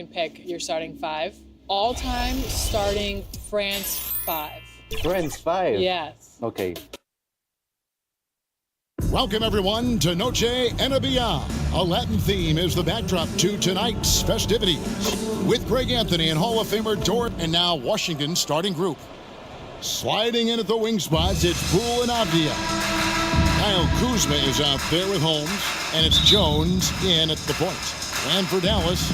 can pick your starting five. All-time starting France 5. France 5? Yes. Okay. Welcome, everyone, to Noche Enabia. A Latin theme is the backdrop to tonight's festivities. With Greg Anthony and Hall of Famer Dort, and now Washington's starting group. Sliding in at the wing spots, it's Poole and Avdia. Kyle Kuzma is out there with Holmes, and it's Jones in at the point. And for Dallas,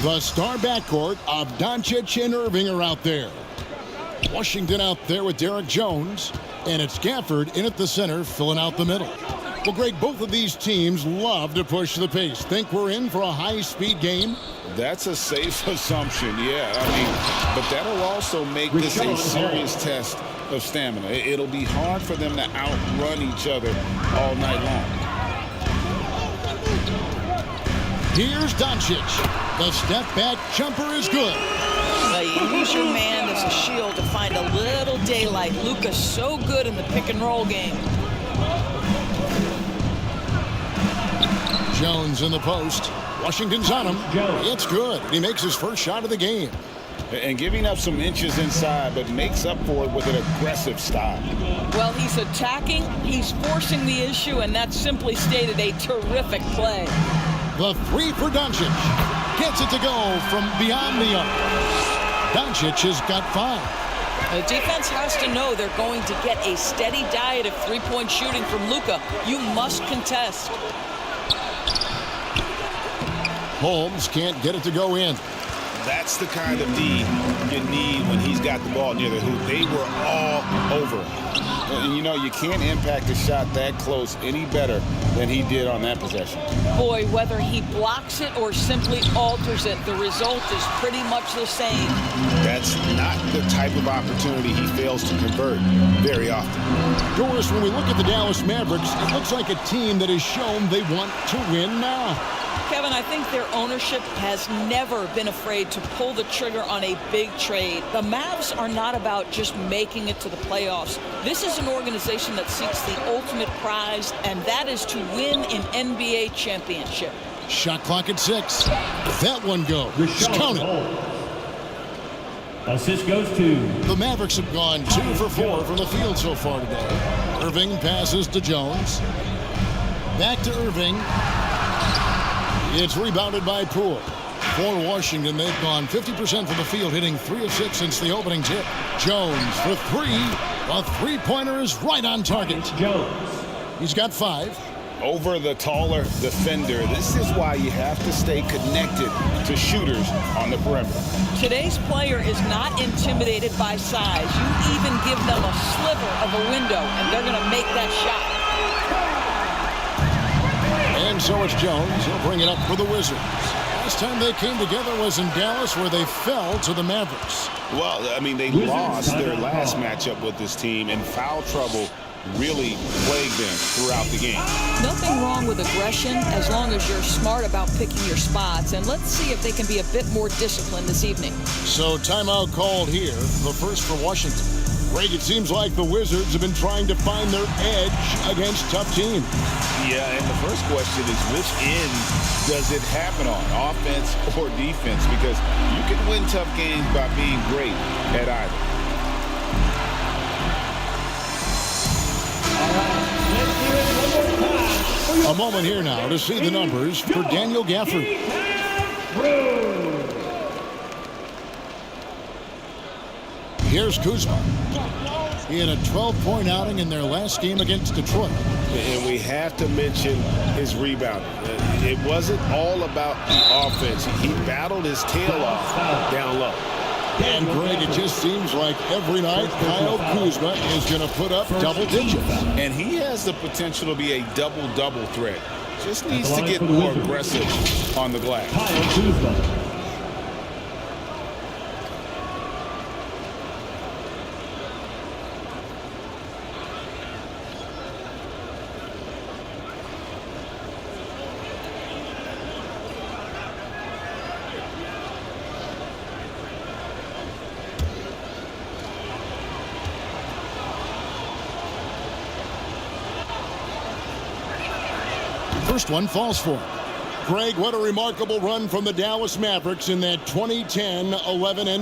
the star backcourt of Doncic and Irving are out there. Washington out there with Derek Jones, and it's Gafford in at the center, filling out the middle. Well, Greg, both of these teams love to push the pace. Think we're in for a high-speed game? That's a safe assumption, yeah. But that'll also make this a serious test of stamina. It'll be hard for them to outrun each other all night long. Here's Doncic. The step-back jumper is good. You use your man as a shield to find a little daylight. Luka's so good in the pick-and-roll game. Jones in the post. Washington's on him. It's good. He makes his first shot of the game. And giving up some inches inside, but makes up for it with an aggressive style. Well, he's attacking, he's forcing the issue, and that's simply stated a terrific play. The three for Doncic. Gets it to go from beyond the arc. Doncic has got 5. The defense has to know they're going to get a steady diet of three-point shooting from Luka. You must contest. Holmes can't get it to go in. That's the kind of D you need when he's got the ball near the hoop. They were all over him. And, you know, you can't impact a shot that close any better than he did on that possession. Boy, whether he blocks it or simply alters it, the result is pretty much the same. That's not the type of opportunity he fails to convert very often. Doris, when we look at the Dallas Mavericks, it looks like a team that has shown they want to win now. Kevin, I think their ownership has never been afraid to pull the trigger on a big trade. The Mavs are not about just making it to the playoffs. This is an organization that seeks the ultimate prize, and that is to win an NBA championship. Shot clock at 6. That one goes. Count it. Assist goes to. The Mavericks have gone 2 for 4 from the field so far today. Irving passes to Jones. Back to Irving. It's rebounded by Poole. For Washington, they've gone 50% from the field, hitting 3 of 6 since the opening tip. Jones for 3. A three-pointer is right on target. Jones. He's got 5. Over the taller defender. This is why you have to stay connected to shooters on the perimeter. Today's player is not intimidated by size. You even give them a sliver of a window, and they're going to make that shot. And so it's Jones. He'll bring it up for the Wizards. Last time they came together was in Dallas, where they fell to the Mavericks. Well, I mean, they lost their last matchup with this team, and foul trouble really plagued them throughout the game. Nothing wrong with aggression as long as you're smart about picking your spots. And let's see if they can be a bit more disciplined this evening. So timeout called here, the first for Washington. Greg, it seems like the Wizards have been trying to find their edge against tough teams. Yeah, and the first question is, which end does it happen on, offense or defense? Because you can win tough games by being great at either. A moment here now to see the numbers for Daniel Gafford. Here's Kuzma. He had a 12-point outing in their last game against Detroit. And we have to mention his rebounding. It wasn't all about the offense. He battled his tail off down low. And Greg, it just seems like every night Kyle Kuzma is going to put up double digits. And he has the potential to be a double-double threat. Just needs to get more aggressive on the glass. Kyle Kuzma. First one falls for him. Greg, what a remarkable run from the Dallas Mavericks in that 2010-11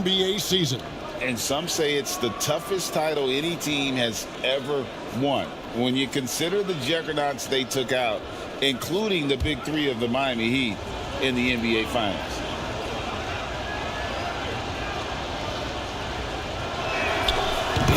NBA season. And some say it's the toughest title any team has ever won. When you consider the juggernauts they took out, including the big three of the Miami Heat in the NBA Finals.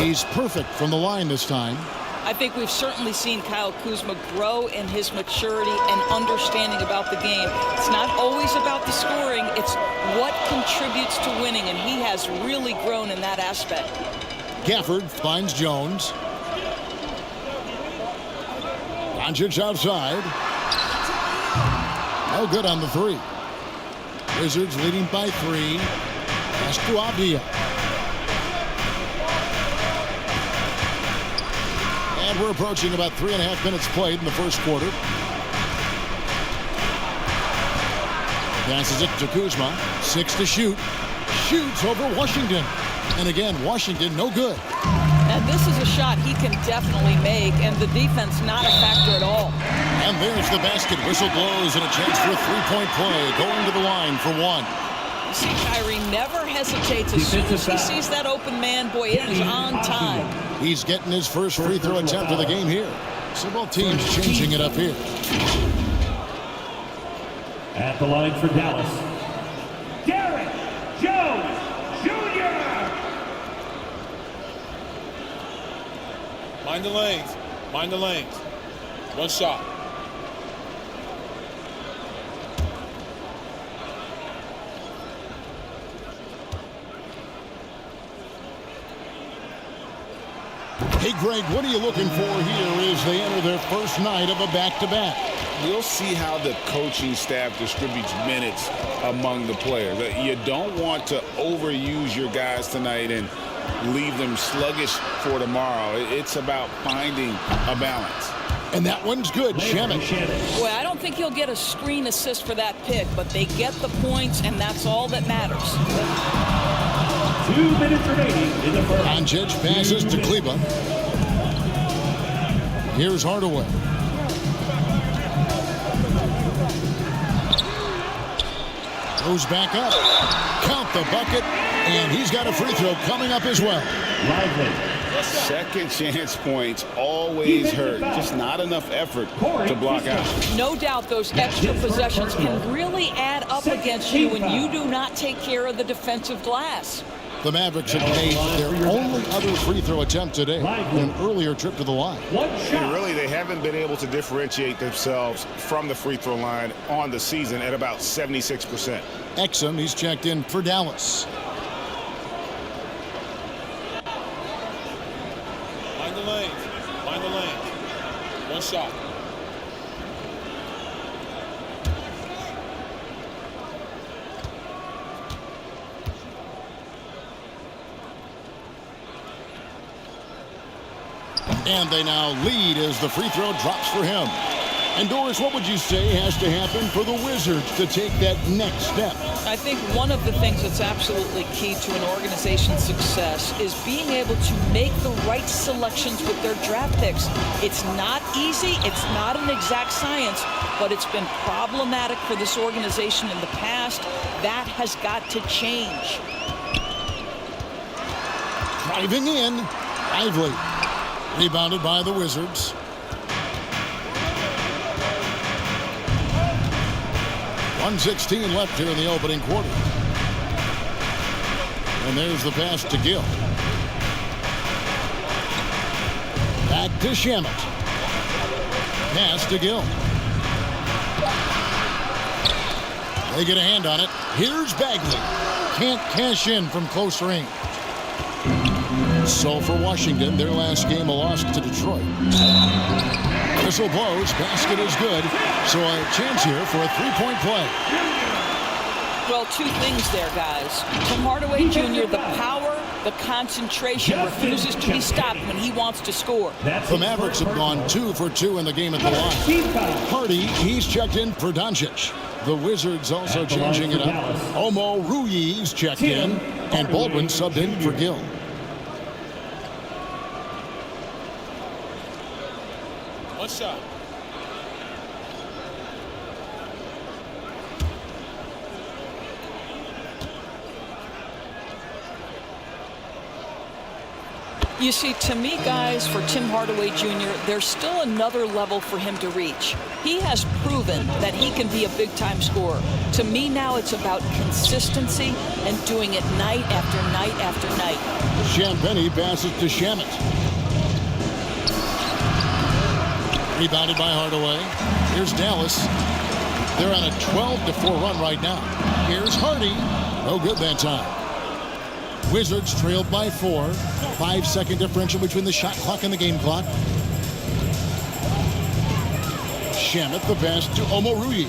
He's perfect from the line this time. I think we've certainly seen Kyle Kuzma grow in his maturity and understanding about the game. It's not always about the scoring, it's what contributes to winning, and he has really grown in that aspect. Gafford finds Jones. Doncic outside. No good on the three. Wizards leading by 3. Pass to Avdia. And we're approaching about 3.5 minutes played in the first quarter. Passes it to Kuzma. 6 to shoot. Shoots over Washington. And again, Washington no good. And this is a shot he can definitely make, and the defense not a factor at all. And there's the basket. Whistle blows and a chance for a three-point play. Going to the line for 1. You see Kyrie never hesitates. As soon as he sees that open man, boy, it is on time. He's getting his first free throw attempt of the game here. So both teams changing it up here. At the line for Dallas, Derek Jones Jr. Mind the lanes. Mind the lanes. One shot. Hey, Greg, what are you looking for here as they enter their first night of a back-to-back? We'll see how the coaching staff distributes minutes among the players. You don't want to overuse your guys tonight and leave them sluggish for tomorrow. It's about finding a balance. And that one's good, Shamet. Boy, I don't think he'll get a screen assist for that pick, but they get the points, and that's all that matters. 2 minutes remaining in the first. Doncic passes to Kleber. Here's Hardaway. Goes back up. Count the bucket. And he's got a free throw coming up as well. Lively. Second chance points always hurt. Just not enough effort to block out. No doubt those extra possessions can really add up against you when you do not take care of the defensive glass. The Mavericks have made their only other free throw attempt today in an earlier trip to the line. One And shot. really, they haven't been able to differentiate themselves from the free throw line on the season at about 76%. Exum, he's checked in for Dallas. Mind the lanes. Mind the lanes. One shot. And they now lead as the free throw drops for him. And Doris, what would you say has to happen for the Wizards to take that next step? I think one of the things that's absolutely key to an organization's success is being able to make the right selections with their draft picks. It's not easy, it's not an exact science, but it's been problematic for this organization in the past. That has got to change. Driving in, Lively. Rebounded by the Wizards. .116 left here in the opening quarter. And there's the pass to Gill. Back to Shamet. Pass to Gill. They get a hand on it. Here's Bagley. Can't cash in from close range. So for Washington, their last game a loss to Detroit. Whistle blows, basket is good. So a chance here for a three-point play. Well, two things there, guys. From Hardaway Jr., the power, the concentration, refuses to be stopped when he wants to score. The Mavericks have gone 2 for 2 in the game at the line. Hardy, he's checked in for Doncic. The Wizards also changing it up. Omo Ruiz checked in, and Baldwin subbed in for Gill. One shot. You see, to me, guys, for Tim Hardaway Jr., there's still another level for him to reach. He has proven that he can be a big-time scorer. To me now, it's about consistency and doing it night after night after night. Champagny passes to Shamet. Rebounded by Hardaway. Here's Dallas. They're on a 12-4 run right now. Here's Hardy. No good that time. Wizards trailed by 4. 5-second differential between the shot clock and the game clock. Shamet the pass to Omoruyi.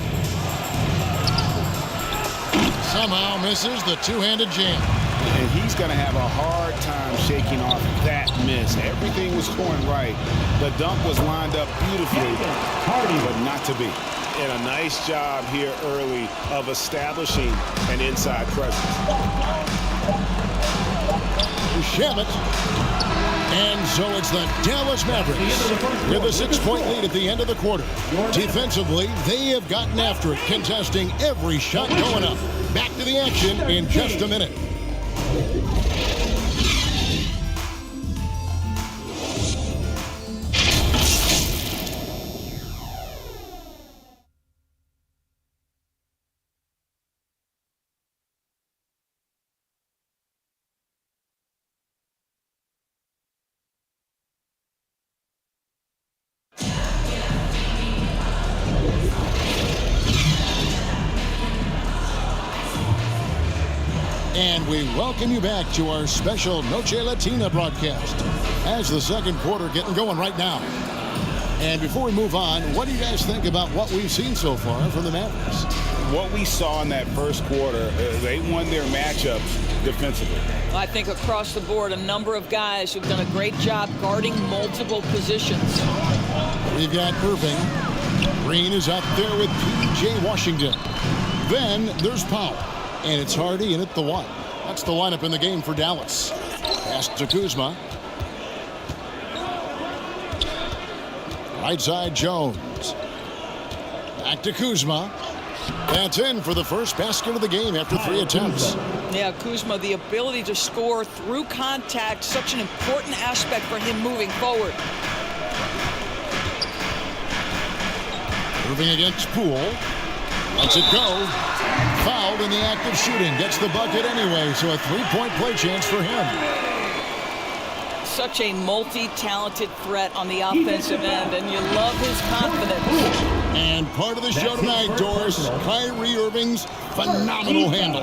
Somehow misses the two-handed jam. And he's going to have a hard time shaking off that miss. Everything was going right. The dunk was lined up beautifully, but not to be. And a nice job here early of establishing an inside presence. Shamet. And so it's the Dallas Mavericks with a 6-point lead at the end of the quarter. Defensively, they have gotten after it, contesting every shot going up. Back to the action in just a minute. And we welcome you back to our special Noche Latina broadcast as the second quarter getting going right now. And before we move on, what do you guys think about what we've seen so far from the Mavericks? What we saw in that first quarter, they won their matchups defensively. I think across the board, a number of guys who've done a great job guarding multiple positions. We've got Irving. Green is out there with P.J. Washington. Then there's Powell. And it's Hardy in at the 1. That's the lineup in the game for Dallas. Pass to Kuzma. Right side Jones. Back to Kuzma. That's in for the first basket of the game after 3 attempts. Yeah, Kuzma, the ability to score through contact, such an important aspect for him moving forward. Moving against Poole. Lets it go. Fouled in the act of shooting. Gets the bucket anyway, so a 3-point play chance for him. Such a multi-talented threat on the offensive end, and you love his confidence. And part of the show tonight, Doris, Kyrie Irving's phenomenal handle.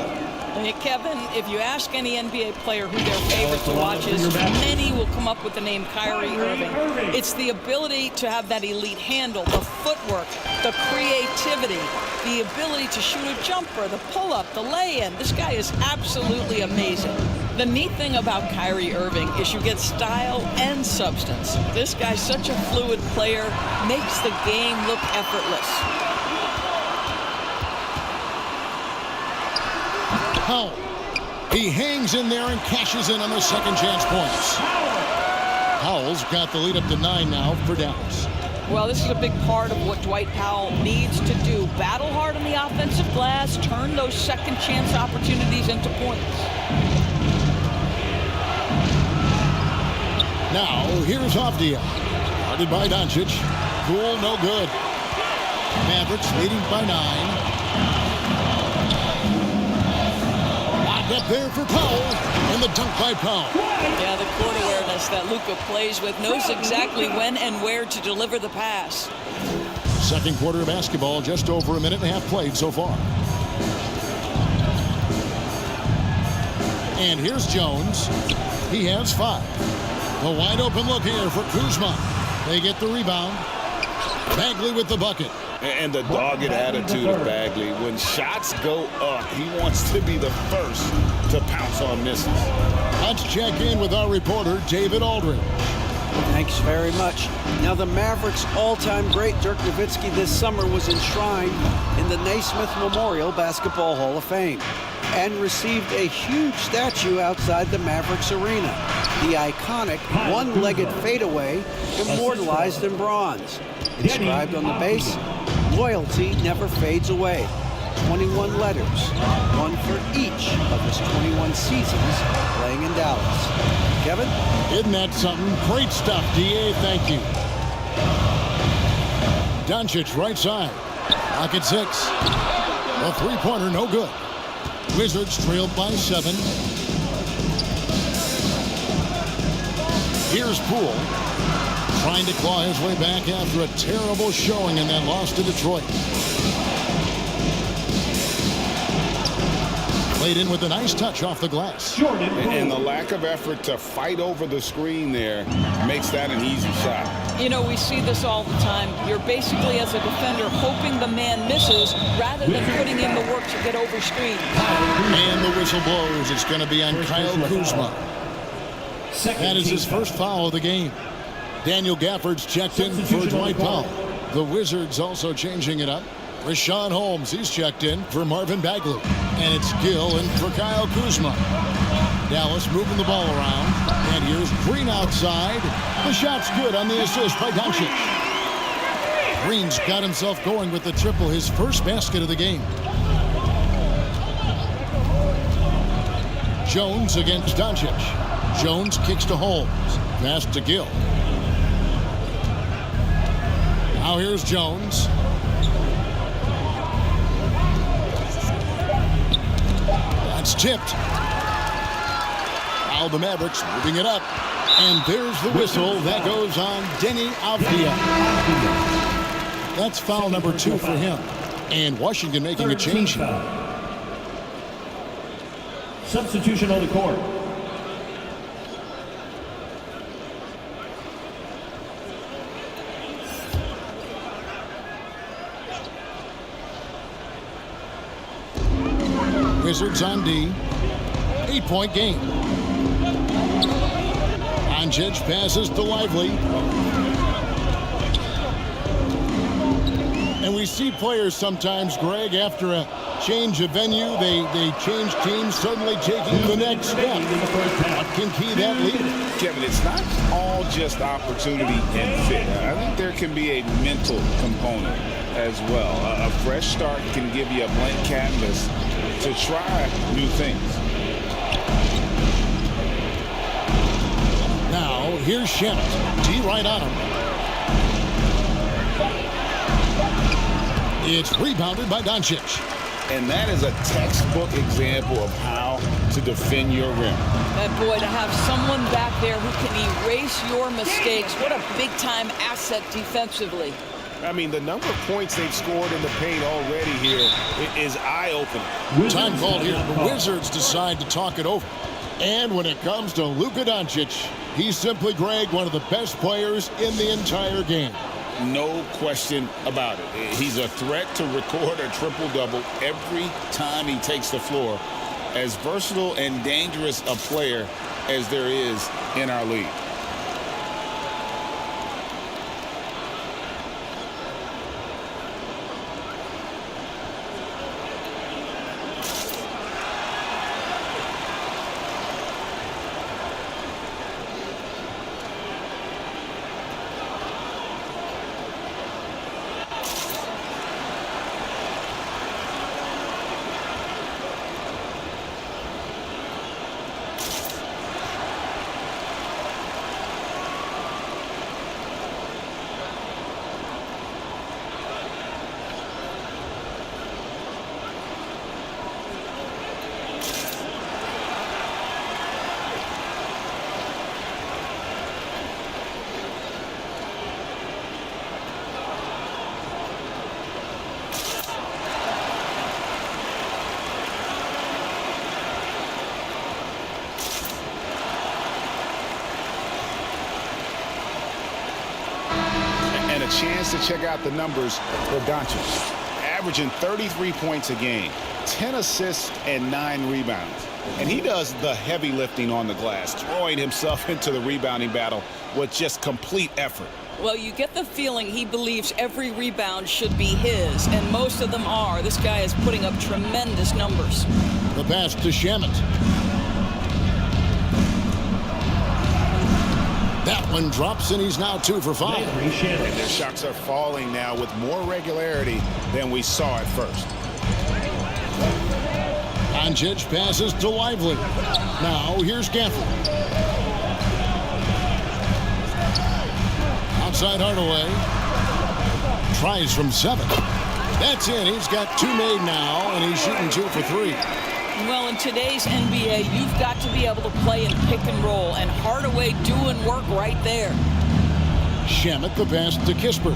Hey, Kevin, if you ask any NBA player who their favorite to watch is, many will come up with the name Kyrie Irving. It's the ability to have that elite handle, the footwork, the creativity, the ability to shoot a jumper, the pull-up, the lay-in. This guy is absolutely amazing. The neat thing about Kyrie Irving is you get style and substance. This guy's such a fluid player, makes the game look effortless. Powell. He hangs in there and cashes in on those second chance points. Powell's got the lead up to 9 now for Dallas. Well, this is a big part of what Dwight Powell needs to do. Battle hard on the offensive glass, turn those second chance opportunities into points. Now, here's Avdia. Guarded by Doncic. Cool, no good. Mavericks leading by 9. Up there for Powell, and the dunk by Powell. Yeah, the court awareness that Luka plays with, knows exactly when and where to deliver the pass. Second quarter of basketball, just over a minute and a half played so far. And here's Jones. He has 5. A wide open look here for Kuzma. They get the rebound. Bagley with the bucket. And the dogged attitude of Bagley. When shots go up, he wants to be the first to pounce on misses. Let's check in with our reporter, David Aldridge. Thanks very much. Now, the Mavericks' all-time great Dirk Nowitzki this summer was enshrined in the Naismith Memorial Basketball Hall of Fame and received a huge statue outside the Mavericks arena. The iconic one-legged fadeaway immortalized in bronze. Inscribed on the base, "Loyalty never fades away." 21 letters, one for each of his 21 21 seasons playing in Dallas. Kevin? Isn't that something? Great stuff, D.A. Thank you. Doncic, right side. Lock at 6. A three-pointer, no good. Wizards trailed by 7. Here's Poole, trying to claw his way back after a terrible showing in that loss to Detroit. Played in with a nice touch off the glass. And the lack of effort to fight over the screen there makes that an easy shot. You know, we see this all the time. You're basically, as a defender, hoping the man misses rather than putting in the work to get over screen. And the whistle blows. It's going to be on Kyle Kuzma. That is his first foul of the game. Daniel Gafford's checked in for Dwight Powell. The Wizards also changing it up. Rashawn Holmes, he's checked in for Marvin Bagley. And it's Gill in for Kyle Kuzma. Dallas moving the ball around. And here's Green outside. The shot's good on the assist by Doncic. Green's got himself going with the triple, his first basket of the game. Jones against Doncic. Jones kicks to Holmes. Pass to Gill. Now here's Jones. That's tipped. Now the Mavericks moving it up. And there's the whistle. That goes on Denny Avdia. That's foul number 2 for him. And Washington making a change here. Substitution on the court. Wizards on D. 8-point game. Doncic passes to Lively. And we see players sometimes, Greg, after a change of venue, they change teams, suddenly taking the next step. What can key that lead? Kevin, it's not all just opportunity and fit. I think there can be a mental component as well. A fresh start can give you a blank canvas to try new things. Now, here's Shemet. D right on him. It's rebounded by Doncic. And that is a textbook example of how to defend your rim. And boy, to have someone back there who can erase your mistakes, what a big-time asset defensively. I mean, the number of points they've scored in the paint already here is eye-opening. Time called here. The Wizards decide to talk it over. And when it comes to Luka Doncic, he's simply, Greg, one of the best players in the entire game. No question about it. He's a threat to record a triple-double every time he takes the floor. As versatile and dangerous a player as there is in our league. And a chance to check out the numbers for Doncic. Averaging 33 points a game, 10 assists and 9 rebounds. And he does the heavy lifting on the glass, throwing himself into the rebounding battle with just complete effort. Well, you get the feeling he believes every rebound should be his, and most of them are. This guy is putting up tremendous numbers. The pass to Shemet. That one drops, and he's now 2 for 5. And their shots are falling now with more regularity than we saw at first. Doncic passes to Lively. Now here's Gafford. Outside Hardaway. Tries from 7. That's in. He's got 2 made now, and he's shooting 2 for 3. Well, in today's NBA, you've got to be able to play in pick and roll, and Hardaway doing work right there. Shamet the pass to Kispert.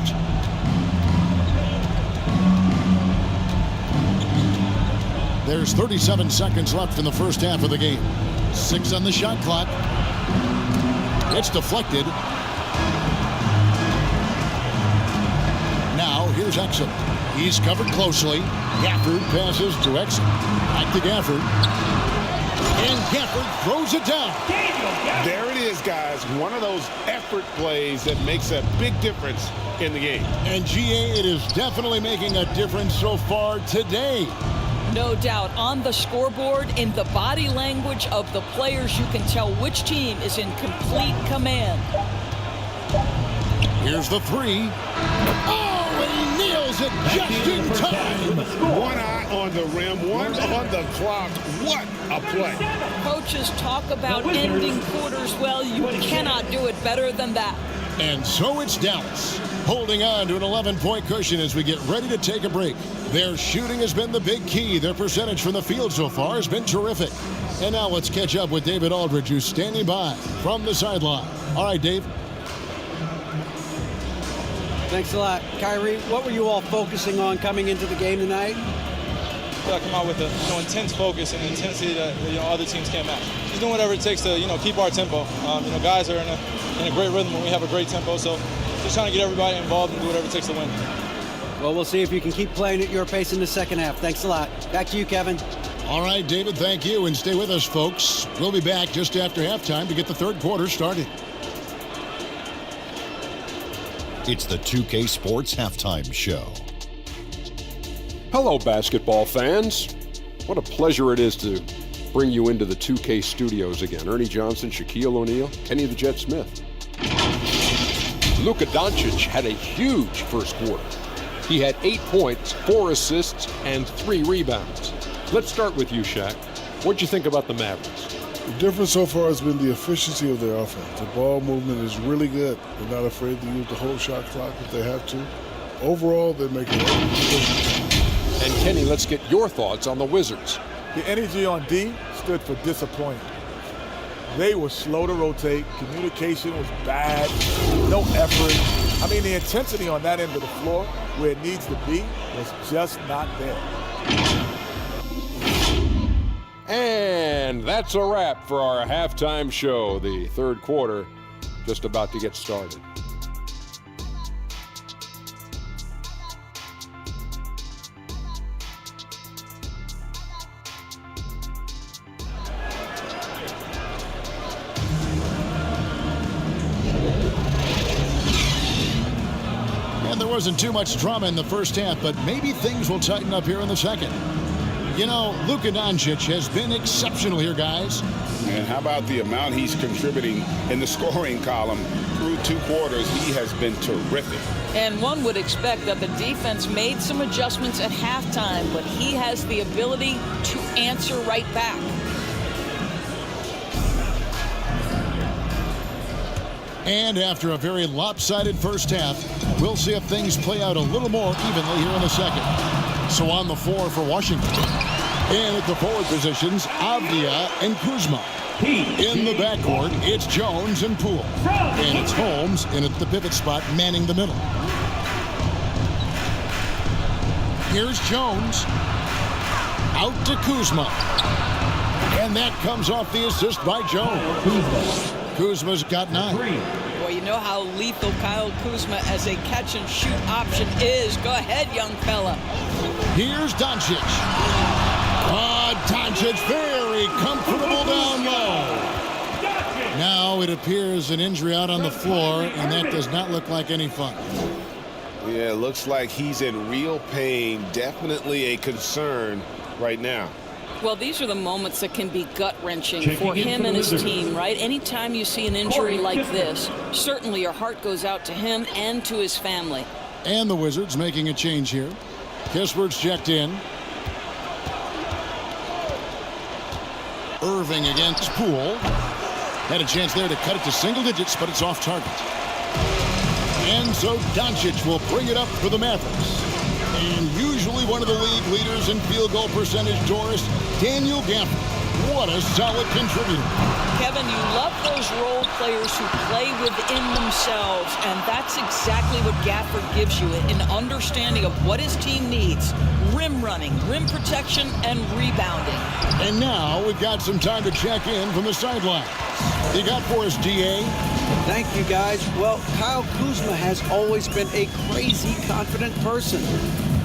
There's 37 seconds left in the first half of the game. 6 on the shot clock. It's deflected. Now here's Exum. He's covered closely. Gafford passes to Exum. Back to Gafford. And Gafford throws it down. There it is, guys. One of those effort plays that makes a big difference in the game. And GA, it is definitely making a difference so far today. No doubt. On the scoreboard, in the body language of the players, you can tell which team is in complete command. Here's the 3. Oh, and he nails it just in time. One eye on the rim, one on the clock. What a play. Coaches talk about ending quarters. Well, you cannot do it better than that. And so it's Dallas, holding on to an 11-point cushion as we get ready to take a break. Their shooting has been the big key. Their percentage from the field so far has been terrific. And now let's catch up with David Aldridge, who's standing by from the sideline. All right, Dave. Thanks a lot. Kyrie, what were you all focusing on coming into the game tonight? Come out with a intense focus and intensity that other teams can't match. Just doing whatever it takes to keep our tempo. Guys are in a great rhythm when we have a great tempo. So just trying to get everybody involved and do whatever it takes to win. Well, we'll see if you can keep playing at your pace in the second half. Thanks a lot. Back to you, Kevin. All right, David, thank you. And stay with us, folks. We'll be back just after halftime to get the third quarter started. It's the 2K Sports Halftime Show. Hello, basketball fans. What a pleasure it is to bring you into the 2K studios again. Ernie Johnson, Shaquille O'Neal, Kenny the Jet Smith. Luka Doncic had a huge first quarter. He had 8 points, 4 assists, and 3 rebounds. Let's start with you, Shaq. What'd you think about the Mavericks? The difference so far has been the efficiency of their offense. The ball movement is really good. They're not afraid to use the whole shot clock if they have to. Overall, they're making every decision. And Kenny, let's get your thoughts on the Wizards. The energy on D stood for disappointing. They were slow to rotate. Communication was bad. No effort. I mean, the intensity on that end of the floor, where it needs to be, was just not there. And that's a wrap for our halftime show. The third quarter just about to get started. And there wasn't too much drama in the first half, but maybe things will tighten up here in the second. You know, Luka Doncic has been exceptional here, guys. And how about the amount he's contributing in the scoring column through 2 quarters? He has been terrific. And one would expect that the defense made some adjustments at halftime, but he has the ability to answer right back. And after a very lopsided first half, we'll see if things play out a little more evenly here in the second. So on the floor for Washington. And at the forward positions, Avdia and Kuzma. In the backcourt, it's Jones and Poole. And it's Holmes in at the pivot spot, manning the middle. Here's Jones. Out to Kuzma. And that comes off the assist by Jones. Kuzma's got 9. Boy, you know how lethal Kyle Kuzma as a catch-and-shoot option is. Go ahead, young fella. Here's Doncic. Doncic very comfortable down low. Now it appears an injury out on the floor, and that does not look like any fun. Yeah, it looks like he's in real pain. Definitely a concern right now. Well, these are the moments that can be gut-wrenching for him and his team, right? Anytime you see an injury like this, certainly your heart goes out to him and to his family. And the Wizards making a change here. Kispert's checked in. Irving against Poole. Had a chance there to cut it to single digits, but it's off target. And so Doncic will bring it up for the Mavericks. And usually one of the league leaders in field goal percentage, Doris, Daniel Gafford. What a solid contributor. Kevin, you love those role players who play within themselves, and that's exactly what Gafford gives you, an understanding of what his team needs. Rim running, rim protection, and rebounding. And now we've got some time to check in from the sidelines. You got for us, DA? Thank you, guys. Well, Kyle Kuzma has always been a crazy confident person.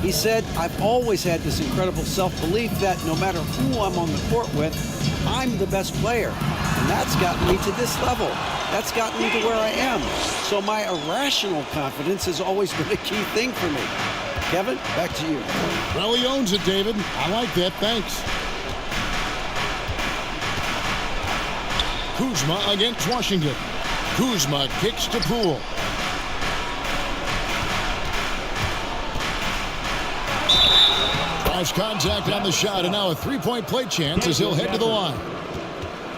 He said, I've always had this incredible self-belief that no matter who I'm on the court with, I'm the best player. And that's gotten me to this level. That's gotten me to where I am. So my irrational confidence has always been a key thing for me. Kevin, back to you. Well, he owns it, David. I like that. Thanks. Kuzma against Washington. Kuzma kicks to Poole. Drives contact on the shot, and now a three-point play chance as he'll head to the line.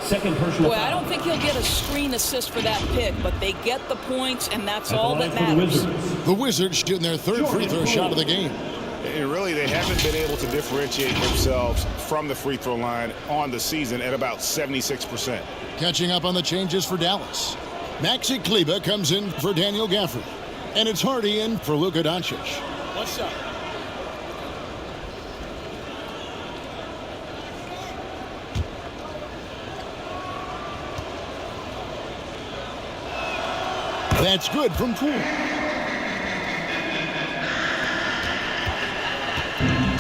Second personal. Boy, I don't think he'll get a screen assist for that pick, but they get the points, and that's all that matters. The Wizards shooting their third free throw shot of the game. And really, they haven't been able to differentiate themselves from the free throw line on the season at about 76%. Catching up on the changes for Dallas. Maxi Kleber comes in for Daniel Gafford. And it's Hardy in for Luka Doncic. One shot. That's good from Poole.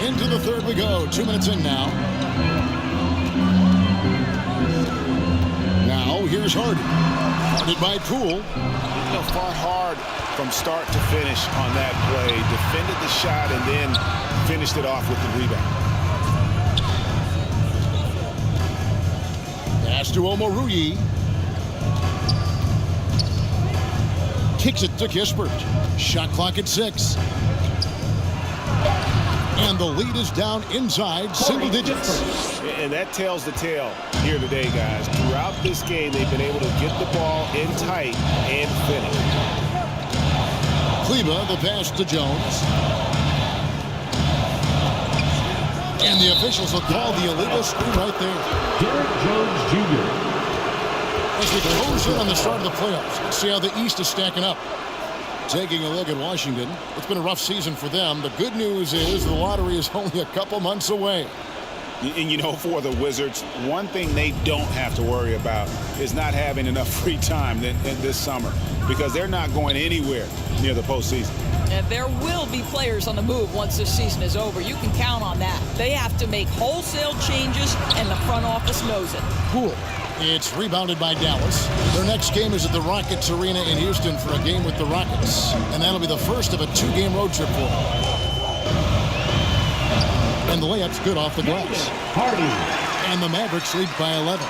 Into the third we go. 2 minutes in now. Now here's Hardy. Guarded by Poole. Fought hard from start to finish on that play. Defended the shot and then finished it off with the rebound. Pass to Omoruyi. Kicks it to Kispert. Shot clock at 6. And the lead is down inside single digits. And that tells the tale here today, guys. Throughout this game, they've been able to get the ball in tight and finish. Kleber, the pass to Jones. And the officials will call the illegal screen right there. Derek Jones Jr. As we close in on the start of the playoffs, let's see how the East is stacking up. Taking a look at Washington, it's been a rough season for them. The good news is the lottery is only a couple months away. And you know, for the Wizards, one thing they don't have to worry about is not having enough free time in this summer, because they're not going anywhere near the postseason. And there will be players on the move once this season is over. You can count on that. They have to make wholesale changes, and the front office knows it. Poole. It's rebounded by Dallas. Their next game is at the Rockets Arena in Houston for a game with the Rockets. And that'll be the first of a 2-game road trip for them. And the layup's good off the glass. Hardy. And the Mavericks lead by 11.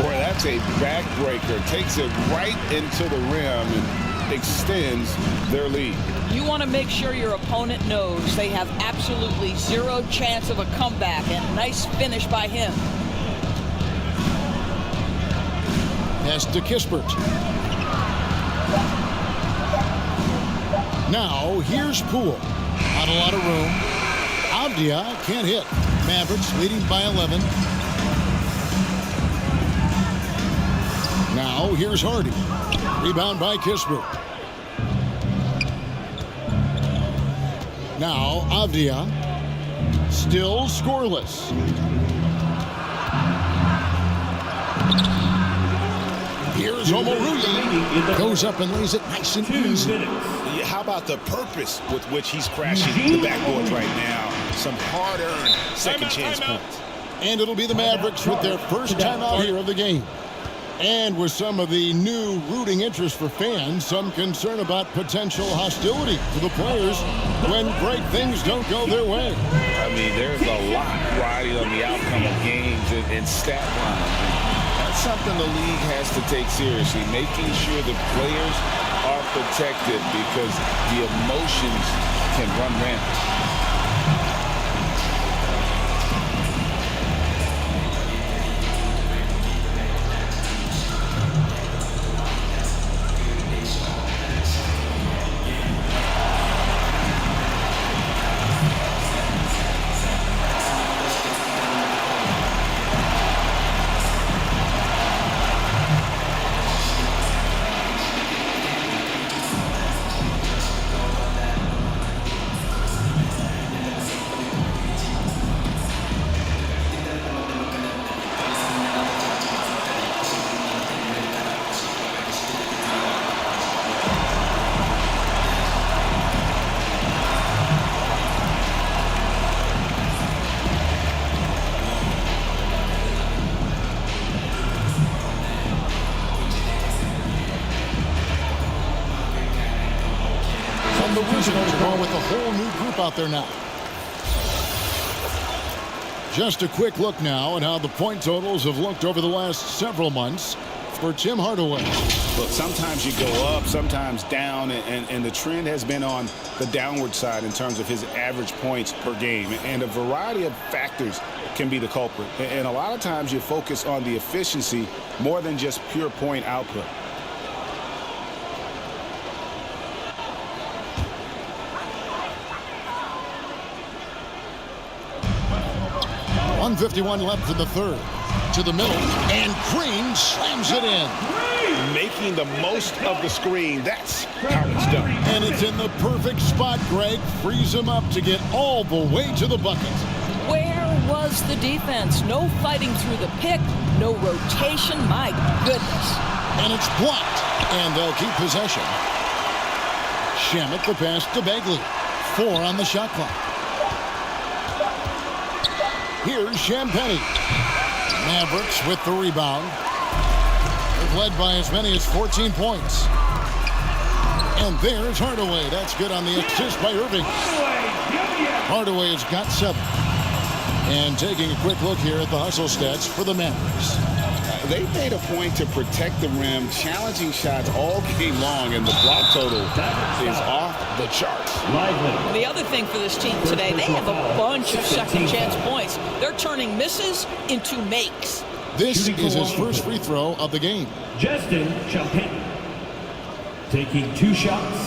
Boy, that's a backbreaker. Takes it right into the rim and extends their lead. You want to make sure your opponent knows they have absolutely zero chance of a comeback, and nice finish by him. Pass to Kispert. Now here's Poole. Not a lot of room. Avdia can't hit. Mavericks leading by 11. Now here's Hardy. Rebound by Kispert. Now Avdia. Still scoreless. Here's Omoruyi. Goes up and lays it nice and easy. How about the purpose with which he's crashing the backboards right now? Some hard-earned second chance points. And it'll be the Mavericks with their first timeout here of the game. And with some of the new rooting interest for fans, some concern about potential hostility to the players when great things don't go their way. I mean, there's a lot riding on the outcome of games and stat lines. That's something the league has to take seriously, making sure the players are protected because the emotions can run rampant. well, with a whole new group out there now. Just a quick look now at how the point totals have looked over the last several months for Tim Hardaway. Look, sometimes you go up, sometimes down, and the trend has been on the downward side in terms of his average points per game. And a variety of factors can be the culprit. And a lot of times you focus on the efficiency more than just pure point output. .151 left in the third. To the middle, and Green slams it in. Making the most of the screen. That's how it's done. And it's in the perfect spot. Greg frees him up to get all the way to the bucket. Where was the defense? No fighting through the pick, no rotation. My goodness. And it's blocked, and they'll keep possession. Shamet the pass to Bagley. 4 on the shot clock. Here's Champagnie. Mavricks with the rebound. They've led by as many as 14 points. And there's Hardaway. That's good on the assist by Irving. Hardaway has got 7. And taking a quick look here at the hustle stats for the Mavericks. They made a point to protect the rim, challenging shots all game long, and the block total is off the charts. The other thing for this team today, they have a bunch of second chance points. They're turning misses into makes. This is his first free throw of the game. Justin Champagnie taking 2 shots.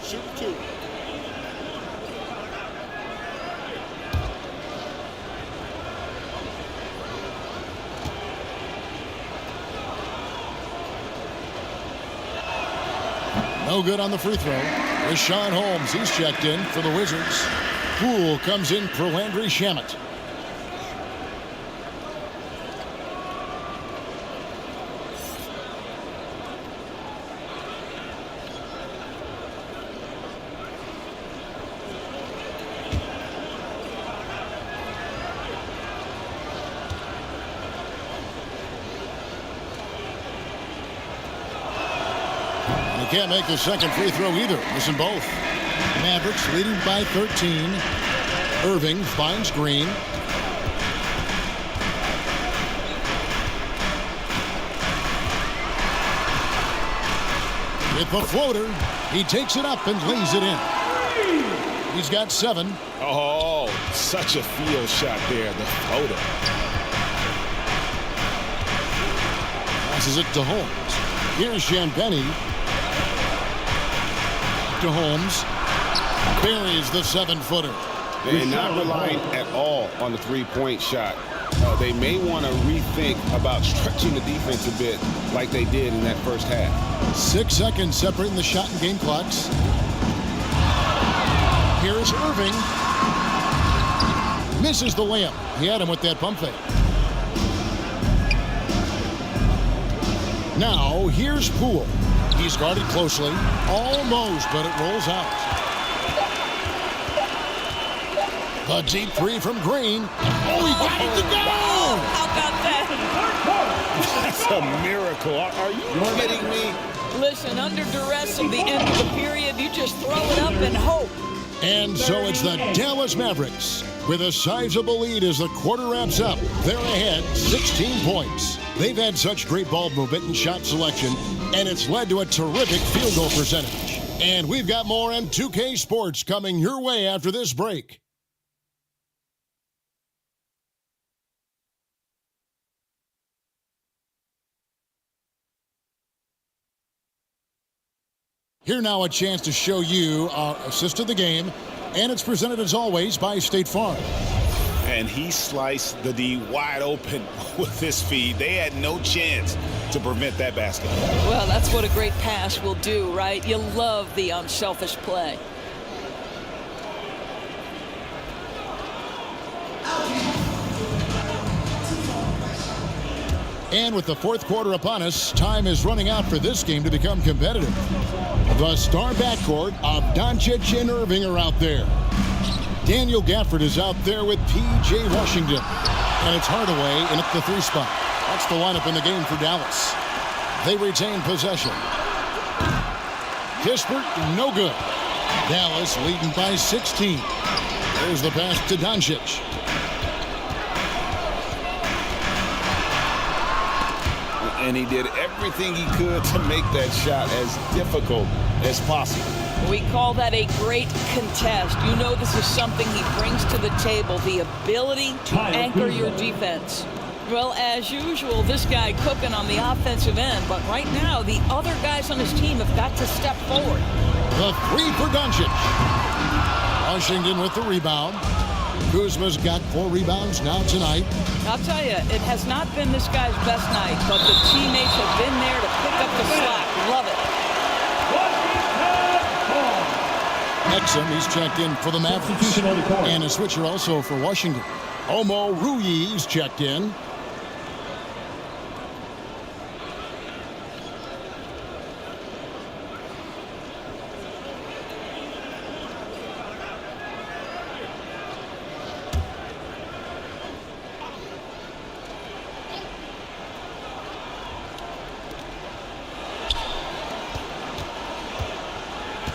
Shoot 2. No good on the free throw. Rashawn Holmes, he's checked in for the Wizards. Poole comes in for Landry Shamet. Can't make the second free throw either. Missing both. Mavericks leading by 13. Irving finds Green. With the floater, he takes it up and lays it in. He's got 7. Oh, such a field shot there, the floater. Passes it to Holmes. Here's Champagnie. To Holmes. Buries the 7-footer. And not relying at all on the three-point shot. They may want to rethink about stretching the defense a bit like they did in that first half. 6 seconds separating the shot and game clocks. Here's Irving. Misses the layup. He had him with that pump fake. Now here's Poole. He's guarded closely. Almost, but it rolls out. The deep 3 from Green. Oh, he got it to go! How about that? That's a miracle. Are you kidding me? Listen, under duress of the end of the period, you just throw it up and hope. And so it's the Dallas Mavericks with a sizable lead as the quarter wraps up. They're ahead 16 points. They've had such great ball movement and shot selection, and it's led to a terrific field goal percentage. And we've got more on 2K Sports coming your way after this break. Here now a chance to show you our assist of the game, and it's presented as always by State Farm. And he sliced the D wide open with his feed. They had no chance to prevent that basket. Well, that's what a great pass will do, right? You love the unselfish play. And with the fourth quarter upon us, time is running out for this game to become competitive. The star backcourt of Doncic and Irving are out there. Daniel Gafford is out there with P.J. Washington. And it's Hardaway in at the 3 spot. That's the lineup in the game for Dallas. They retain possession. Kispert, no good. Dallas leading by 16. There's the pass to Doncic. And he did everything he could to make that shot as difficult as possible. We call that a great contest. You know this is something he brings to the table, the ability to anchor your defense. Well, as usual, this guy cooking on the offensive end, but right now the other guys on his team have got to step forward. The three for Doncic. Washington with the rebound. Kuzma's got 4 rebounds now tonight. I'll tell you, it has not been this guy's best night, but the teammates have been there to pick up the slack. Love it. Exum, he's checked in for the Mavericks. And a switcher also for Washington. Omo Ruiz checked in.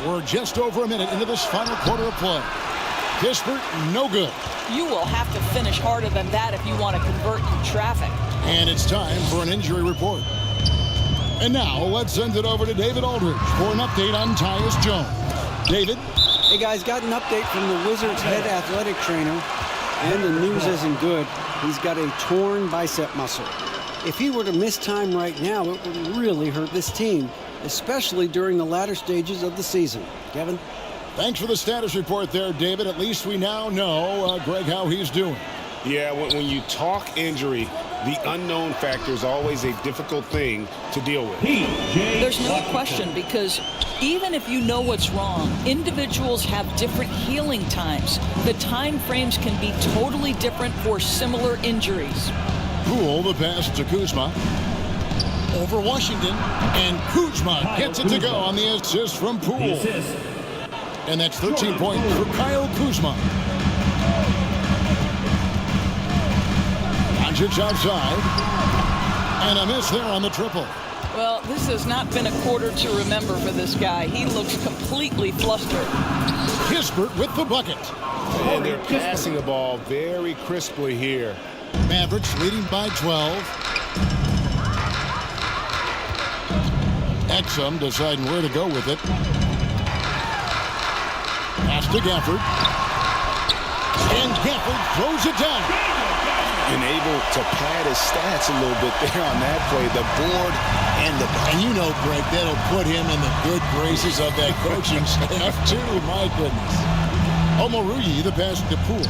We're just over a minute into this final quarter of play. Kispert, no good. You will have to finish harder than that if you want to convert in traffic. And it's time for an injury report. And now let's send it over to David Aldridge for an update on Tyus Jones. David? Hey guys, got an update from the Wizards head athletic trainer, and the news isn't good. He's got a torn bicep muscle. If he were to miss time right now, it would really hurt this team, especially during the latter stages of the season. Kevin? Thanks for the status report there, David. At least we now know, Greg, how he's doing. Yeah, when you talk injury, the unknown factor is always a difficult thing to deal with. There's no question, because even if you know what's wrong, individuals have different healing times. The time frames can be totally different for similar injuries. Poole, the pass to Kuzma. Over Washington, and Kuzma gets it to go on the assist from Poole. And that's 13 points for Kyle Kuzma. Doncic outside, and a miss there on the triple. Well, this has not been a quarter to remember for this guy. He looks completely flustered. Kispert with the bucket. And they're passing the ball very crisply here. Mavricks leading by 12. Exum deciding where to go with it. Pass to Gafford. And Gafford throws it down. And able to pad his stats a little bit there on that play. The board and the bucket. And you know, Greg, that'll put him in the good graces of that coaching staff, too. My goodness. Omoruyi, the pass to Poole.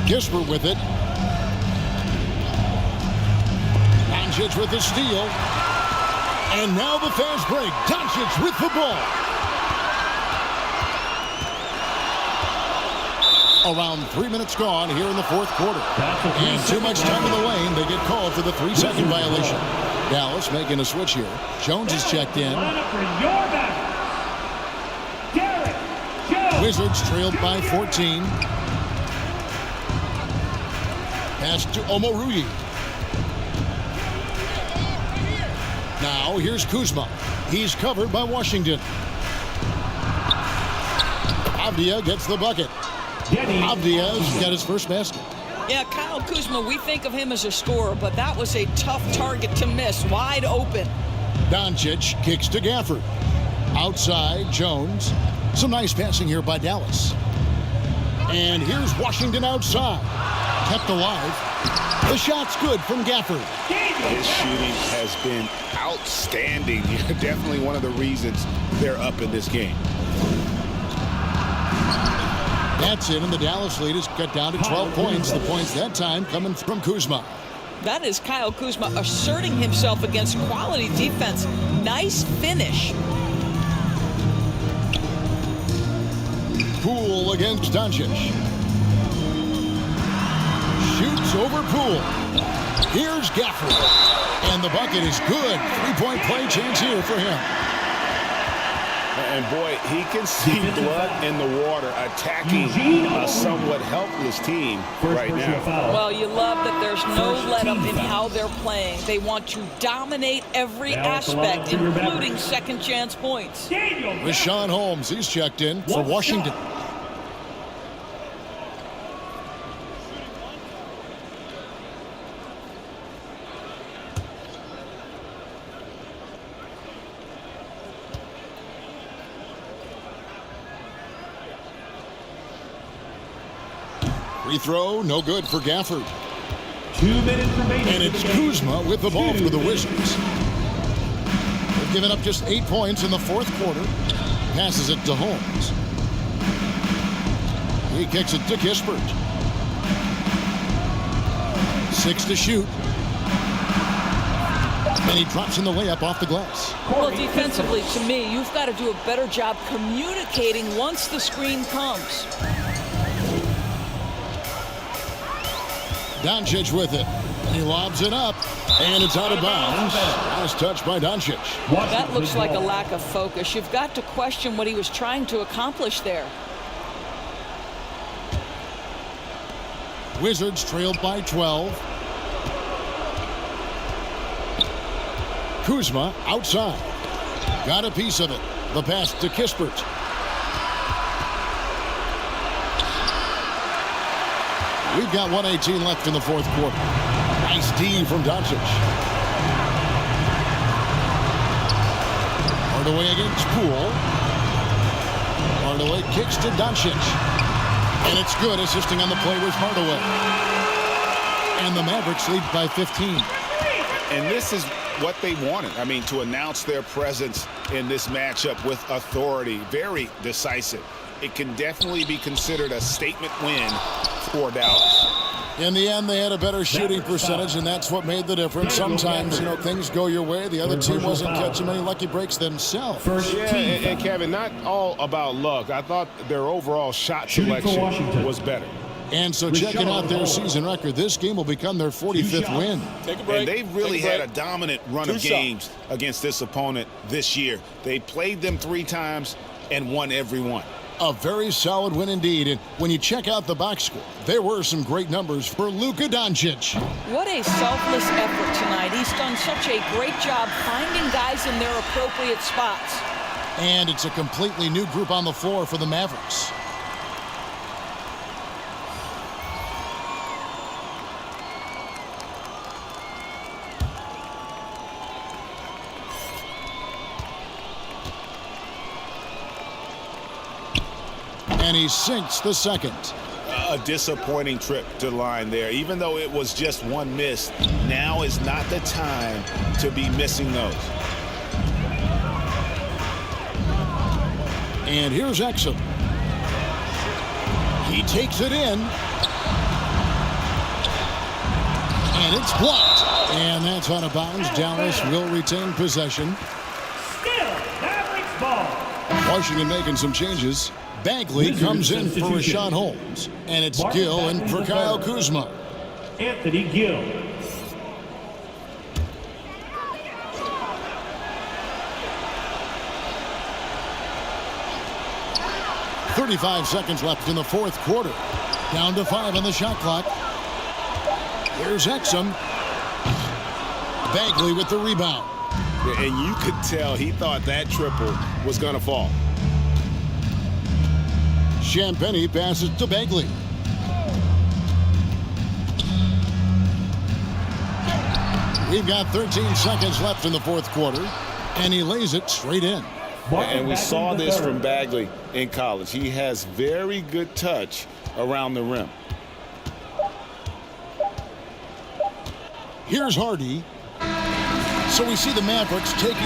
Kispert with it. Doncic with the steal. And now the fast break. Doncic with the ball. Around 3 minutes gone here in the fourth quarter. And too much time in the lane. They get called for the 3-second violation. Dallas making a switch here. Jones is checked in. Wizards trailed by 14. Pass to Omoruyi. Now here's Kuzma. He's covered by Washington. Avdia gets the bucket. Avdia's got his first basket. Yeah, Kyle Kuzma, we think of him as a scorer, but that was a tough target to miss, wide open. Doncic kicks to Gafford. Outside, Jones. Some nice passing here by Dallas. And here's Washington outside. Kept alive. The shot's good from Gafford. His shooting has been outstanding. Definitely one of the reasons they're up in this game. That's it, and the Dallas lead is cut down to 12 points. The points that time coming from Kuzma. That is Kyle Kuzma asserting himself against quality defense. Nice finish. Poole against Doncic. Shoots over Poole. Here's Gafford. And the bucket is good. 3-point play chance here for him. And boy, he can see blood in the water attacking a somewhat helpless team right now. Well, you love that there's no let-up in how they're playing. They want to dominate every aspect, including second chance points. Richaun Holmes, he's checked in for Washington. Free throw, no good for Gafford. 2 minutes remaining. And it's Kuzma with the ball for the Wizards. They've given up just 8 points in the fourth quarter. Passes it to Holmes. He kicks it to Kispert. 6 to shoot. And he drops in the layup off the glass. Well, defensively, to me, you've got to do a better job communicating once the screen comes. Doncic with it. And he lobs it up. And it's out of bounds. Nice touch by Doncic. That looks like a lack of focus. You've got to question what he was trying to accomplish there. Wizards trailed by 12. Kuzma outside. Got a piece of it. The pass to Kispert. We've got 1:18 left in the fourth quarter. Nice D from Doncic. Hardaway against Poole. Hardaway kicks to Doncic. And it's good. Assisting on the play was Hardaway. And the Mavericks lead by 15. And this is what they wanted. I mean, to announce their presence in this matchup with authority. Very decisive. It can definitely be considered a statement win for Dallas. In the end, they had a better shooting percentage, and that's what made the difference. Sometimes, things go your way. The other team wasn't catching many lucky breaks themselves. Yeah, and Kevin, not all about luck. I thought their overall shot selection was better. And so checking out their season record, this game will become their 45th win. And they've really had a dominant run of games against this opponent this year. They played them 3 times and won every one. A very solid win indeed. And when you check out the box score, there were some great numbers for Luka Doncic. What a selfless effort tonight. He's done such a great job finding guys in their appropriate spots. And it's a completely new group on the floor for the Mavericks. And he sinks the second. A disappointing trip to the line there. Even though it was just one miss, now is not the time to be missing those. And here's Exum. He takes it in. And it's blocked. And that's out of bounds. Dallas will retain possession. Still, Mavericks ball. Washington making some changes. Bagley comes in for Richaun Holmes. And it's Gill in for Kyle Kuzma. Anthony Gill. .35 seconds left in the fourth quarter. Down to 5 on the shot clock. Here's Exum. Bagley with the rebound. And you could tell he thought that triple was going to fall. Champagnie passes to Bagley. We've got 13 seconds left in the fourth quarter, and he lays it straight in. And we saw this from Bagley in college. He has very good touch around the rim. Here's Hardy. So we see the Mavericks taking